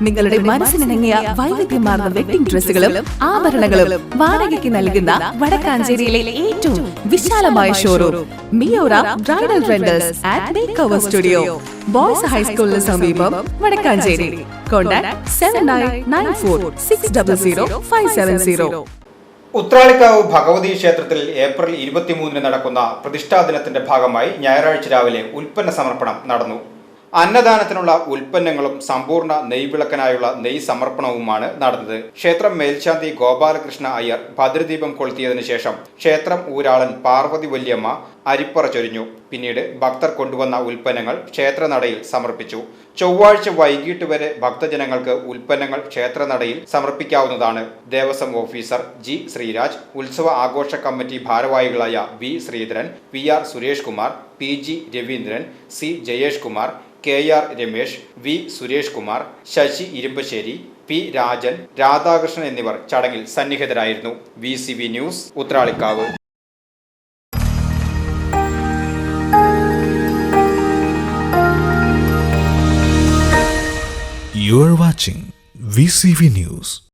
നിങ്ങളുടെ മനസ്സിനിണങ്ങിയ വൈവിധ്യമാർന്ന വെഡിംഗ് ഡ്രസ്സുകളും ആഭരണങ്ങളും വാടകയ്ക്ക് നൽകുന്ന വടക്കാഞ്ചേരിയിലെ ഏറ്റവും വിശാലമായ showroom Miora bridal rentals and makeover studio, boys ഹൈസ്കൂളിന് സമീപം, വടക്കാഞ്ചേരി. കോൺടാക്ട് 7994600570. ഉത്രാളിക്കാവ് ഭഗവതി ക്ഷേത്രത്തിൽ ഏപ്രിൽ 23 നടക്കുന്ന പ്രതിഷ്ഠാ ദിനത്തിന്റെ ഭാഗമായി ഞായറാഴ്ച രാവിലെ ഉൽപ്പന്ന സമർപ്പണം നടന്നു. അന്നദാനത്തിനുള്ള ഉൽപ്പന്നങ്ങളും സമ്പൂർണ്ണ നെയ്വിളക്കനായുള്ള നെയ് സമർപ്പണവുമാണ് നടന്നത്. ക്ഷേത്രം മേൽശാന്തി ഗോപാലകൃഷ്ണ അയ്യർ ഭദ്രദീപം കൊളുത്തിയതിനു ശേഷം ക്ഷേത്രം ഊരാളൻ പാർവതി വല്യമ്മ അരിപ്പറ ചൊരിഞ്ഞു. പിന്നീട് ഭക്തർ കൊണ്ടുവന്ന ഉൽപ്പന്നങ്ങൾ ക്ഷേത്രനടയിൽ സമർപ്പിച്ചു. ചൊവ്വാഴ്ച വൈകിട്ട് വരെ ഭക്തജനങ്ങൾക്ക് ഉൽപ്പന്നങ്ങൾ ക്ഷേത്രനടയിൽ സമർപ്പിക്കാവുന്നതാണ്. ദേവസ്വം ഓഫീസർ ജി ശ്രീരാജ്, ഉത്സവ ആഘോഷ കമ്മിറ്റി ഭാരവാഹികളായ V Sreedharan, P R Suresh Kumar, P G Raveendran, C Jayesh Kumar, K R Ramesh, V Suresh Kumar, Sasi Irumbassery, P Rajan, Radhakrishnan എന്നിവർ ചടങ്ങിൽ സന്നിഹിതരായിരുന്നു. VCV news, Uthralikkavu. You are watching VCV News.